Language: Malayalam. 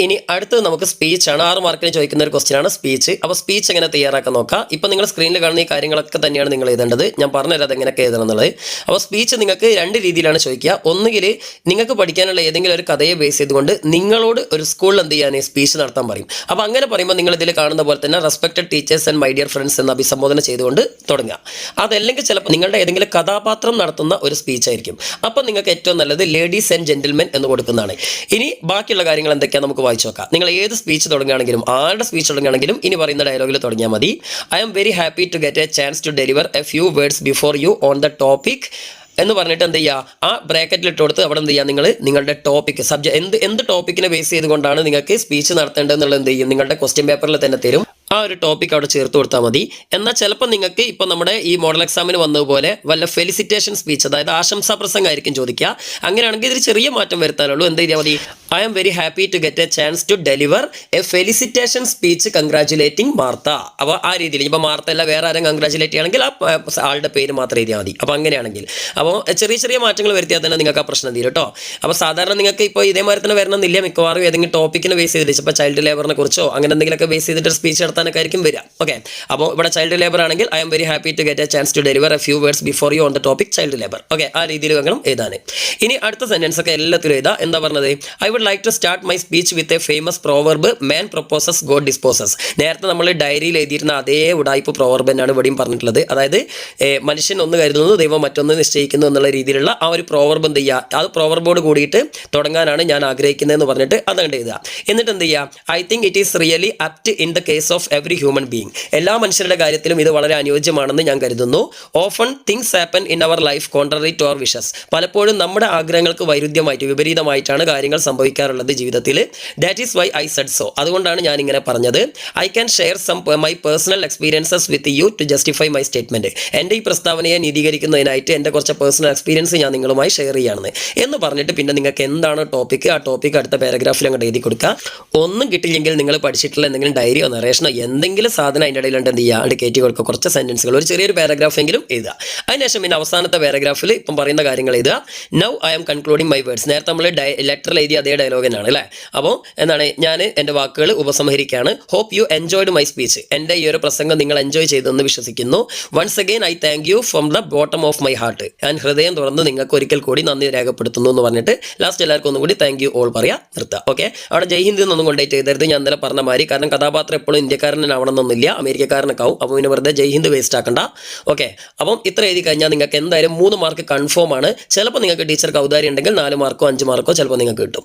ഇനി അടുത്തത് നമുക്ക് സ്പീച്ചാണ്. 6 മാർക്കിന് ചോദിക്കുന്ന ഒരു ക്വസ്റ്റ്യനാണ് സ്പീച്ച്. അപ്പോൾ സ്പീച്ച് എങ്ങനെ തയ്യാറാക്കാൻ നോക്കാം. ഇപ്പോൾ നിങ്ങൾ സ്ക്രീനിൽ കാണുന്ന ഈ കാര്യങ്ങളൊക്കെ തന്നെയാണ് നിങ്ങൾ എഴുതേണ്ടത്. ഞാൻ പറഞ്ഞുതരാം അതെങ്ങനെയൊക്കെ എഴുതണം എന്നുള്ളത്. അപ്പോൾ സ്പീച്ച് നിങ്ങൾക്ക് 2 രീതിയിലാണ് ചോദിക്കുക. ഒന്നുകിൽ നിങ്ങൾക്ക് പഠിക്കാനുള്ള ഏതെങ്കിലും ഒരു കഥയെ ബേസ് ചെയ്തുകൊണ്ട് നിങ്ങളോട് ഒരു സ്കൂളിൽ എന്ത് ചെയ്യാൻ സ്പീച്ച് നടത്താൻ പറയും. അപ്പോൾ അങ്ങനെ പറയുമ്പോൾ നിങ്ങൾ ഇതിൽ കാണുന്ന പോലെ തന്നെ respected teachers and my dear friends എന്ന് അഭിസംബോധന ചെയ്തുകൊണ്ട് തുടങ്ങുക. അതല്ലെങ്കിൽ ചിലപ്പോൾ നിങ്ങളുടെ ഏതെങ്കിലും കഥാപാത്രം നടത്തുന്ന ഒരു സ്പീച്ച് ആയിരിക്കും. അപ്പോൾ നിങ്ങൾക്ക് ഏറ്റവും നല്ലത് ലേഡീസ് ആൻഡ് ജെന്റിൽമെൻ എന്ന് കൊടുക്കുന്നതാണ്. ഇനി ബാക്കിയുള്ള കാര്യങ്ങൾ എന്തൊക്കെയാണ് നമുക്ക് വായിച്ചു നോക്കാം. നിങ്ങൾ ഏത് സ്പീച്ച് തുടങ്ങുകയാണെങ്കിലും ആരുടെ സ്പീച്ച് തുടങ്ങുകയാണെങ്കിലും ഇനി പറയുന്ന ഡയലോഗിൽ തുടങ്ങിയാൽ മതി. I am very happy to get a chance to deliver a few words before you on the topic എന്ന് പറഞ്ഞിട്ട് എന്ത് ചെയ്യുക, ആ ബ്രാക്കറ്റിൽ ഇട്ട് കൊടുത്ത് അവിടെ എന്ത് ചെയ്യുക, നിങ്ങൾ നിങ്ങളുടെ ടോപ്പിക് സബ്ജക്ട് എന്ത് ടോപ്പിക്കിനെ ബേസ് ചെയ്തുകൊണ്ടാണ് നിങ്ങൾക്ക് സ്പീച്ച് നടത്തേണ്ടതെന്നുള്ളത് എന്ത് ചെയ്യും, നിങ്ങളുടെ ക്വസ്റ്റ്യൻ പേപ്പറിൽ തന്നെ തരും. ആ ഒരു ടോപ്പിക് അവിടെ ചേർത്ത് കൊടുത്താൽ മതി. എന്നാൽ ചിലപ്പോൾ നിങ്ങൾക്ക് ഇപ്പോൾ നമ്മുടെ ഈ മോഡൽ എക്സാമിന് വന്നതുപോലെ വല്ല ഫെലിസിറ്റേഷൻ സ്പീച്ച്, അതായത് ആശംസാ പ്രസംഗമായിരിക്കും ചോദിക്കുക. അങ്ങനെയാണെങ്കിൽ ഇതിൽ ചെറിയ മാറ്റം വരുത്താനുള്ളൂ. എന്ത് ചെയ്താൽ മതി, I am very happy to get a chance to deliver a felicitation speech congratulating Martha. അപ്പോൾ ആ രീതിയിൽ ഇപ്പോൾ മാർത്ത അല്ല വേറെ ആരും കൺഗ്രാറ്റുലേറ്റ് ചെയ്യുകയാണെങ്കിൽ ആ ആളുടെ പേര് മാത്രം എഴുതിയാൽ മതി. അപ്പോൾ അങ്ങനെയാണെങ്കിൽ അപ്പോൾ ചെറിയ ചെറിയ മാറ്റങ്ങൾ വരുത്തിയാൽ തന്നെ നിങ്ങൾക്ക് ആ പ്രശ്നം തീരും കേട്ടോ. അപ്പോൾ സാധാരണ നിങ്ങൾക്ക് ഇപ്പോൾ ഇതേമാതിരി തന്നെ വരണമെന്നില്ല. മിക്കവാറും ഏതെങ്കിലും ടോപ്പിക്കിനെ ബേസ് ചെയ്തിട്ട് ഇപ്പോൾ ചൈൽഡ് ലേബറിനെ കുറിച്ചോ അങ്ങനെ എന്തെങ്കിലുമൊക്കെ ബേസ് ചെയ്തിട്ട് സ്പീച്ച് നടത്താനൊക്കെ ആയിരിക്കും വരിക. ഓക്കെ, അപ്പോൾ ഇവിടെ ചൈൽഡ് ലേബർ ആണെങ്കിൽ I am very happy to get a chance to deliver a few words before you on the topic child labour. Okay, ആ രീതിയിൽ വേണം എഴുതാൻ. ഇനി അടുത്ത സെന്റൻസ് ഒക്കെ എല്ലാത്തിലും എഴുതാം. എന്താ പറഞ്ഞത്, I would like to start my speech with a famous proverb man proposes God disposes. നേരത്തെ നമ്മൾ ഡയറിയിൽ എഴുതിയിരുന്ന അതേ ഉടായ്പ പ്രോവർബ് തന്നെയാണ് ഇവിടെയും പറഞ്ഞിട്ടുള്ളത്. അതായത് മനുഷ്യൻ ഒന്ന് കരുതുന്നു ദൈവം മറ്റൊന്ന് നിശ്ചയിക്കുന്നു എന്നുള്ള രീതിയിലുള്ള ആ ഒരു പ്രോവർബ് എന്ത് ചെയ്യുക, അത് പ്രോവർബോട് കൂടിയിട്ട് തുടങ്ങാനാണ് ഞാൻ ആഗ്രഹിക്കുന്നതെന്ന് പറഞ്ഞിട്ട് അതങ്ങോട്ട് എഴുതുക. എന്നിട്ട് എന്ത് ചെയ്യുക, I think it is really apt in the case of every human being. എല്ലാ മനുഷ്യരുടെ കാര്യത്തിലും ഇത് വളരെ അനുയോജ്യമാണെന്ന് ഞാൻ കരുതുന്നു. Often things happen in our life contrary to our wishes. പലപ്പോഴും നമ്മുടെ ആഗ്രഹങ്ങൾക്ക് വൈരുദ്ധ്യമായിട്ട് വിപരീതമായിട്ടാണ് കാര്യങ്ങൾ സംഭവിക്കാറുള്ളത് ജീവിതത്തിൽ. That is why I said so. അതുകൊണ്ടാണ് ഞാൻ ഇങ്ങനെ പറഞ്ഞത്. I can share some my personal experiences with you to justify my statement. എൻ്റെ ഈ പ്രസ്താവനയെ നീതീകരിക്കുന്നതിനായിട്ട് എൻ്റെ കുറച്ച് പേഴ്സണൽ എക്സ്പീരിയൻസ് ഞാൻ നിങ്ങളുമായി ഷെയർ ചെയ്യുകയാണ് എന്ന് പറഞ്ഞിട്ട് പിന്നെ നിങ്ങൾക്ക് എന്താണ് ടോപ്പിക്ക്, ആ ടോപ്പിക്ക് അടുത്ത പാരഗ്രാഫിൽ അങ്ങോട്ട് എഴുതി കൊടുക്കുക. ഒന്നും കിട്ടില്ലെങ്കിൽ നിങ്ങൾ പഠിച്ചിട്ടുള്ള എന്തെങ്കിലും ഡയറിയോ നറേഷനോ എന്തെങ്കിലും സാധനം അതിൻ്റെ ഇടയിലുണ്ട് എന്ത് ചെയ്യുക, അവിടെ കയറ്റി കൊടുക്കുക. കുറച്ച് സെൻറ്റൻസുകൾ, ഒരു ചെറിയൊരു പാരഗ്രാഫ് എങ്കിലും എഴുതുക. അതിനുശേഷം പിന്നെ അവസാനത്തെ പാരഗ്രാഫിൽ ഇപ്പം പറയുന്ന കാര്യങ്ങൾ എഴുതുക. Now I am concluding my words. നേരത്തെ നമ്മൾ ലെറ്ററിൽ എഴുതിയ അതേ ഡയലോഗ് തന്നെയാണ് അല്ലേ. അപ്പോൾ എന്താണ്, ഞാൻ എൻ്റെ വാക്കുകൾ ഉപസംഹരിക്കുകയാണ്. Hope you enjoyed my speech. എൻ്റെ ഈ ഒരു പ്രസംഗം നിങ്ങൾ എൻജോയ് ചെയ്തെന്ന് വിശ്വസിക്കുന്നു. Once again I thank you from the bottom of my heart. ഞാൻ ഹൃദയം തുറന്ന് നിങ്ങൾക്ക് ഒരിക്കൽ കൂടി നന്ദി രേഖപ്പെടുത്തുന്നു എന്ന് പറഞ്ഞിട്ട് ലാസ്റ്റ് എല്ലാവർക്കും ഒന്നും കൂടി താങ്ക് യു ഓൾ പറയാം, നിർത്തുക. ഓക്കെ, അവിടെ ജയ് ഹിന്ദ് എന്നൊന്നും കൊണ്ടുപോയിട്ട് എഴുതരുത്. ഞാൻ ഇന്നലെ പറഞ്ഞ മാതിരി, കാരണം കഥാപാത്രം എപ്പോഴും ഇന്ത്യക്കാരനാവണമെന്നൊന്നുമില്ല, അമേരിക്കക്കാരനൊക്കെ ആവും. അപ്പോൾ പിന്നെ വെറുതെ ജയ് ഹിന്ദ് വേസ്റ്റ് ആക്കണ്ട. ഓക്കെ, അപ്പം ഇത്ര എഴുതി കഴിഞ്ഞാൽ നിങ്ങൾക്ക് എന്തായാലും 3 മാർക്ക് കൺഫേം ആണ്. ചിലപ്പോൾ നിങ്ങൾക്ക് ടീച്ചർക്ക് ഔദാര്യം ഉണ്ടെങ്കിൽ 4 മാർക്കോ 5 മാർക്കോ ചിലപ്പോൾ നിങ്ങൾക്ക് കിട്ടും.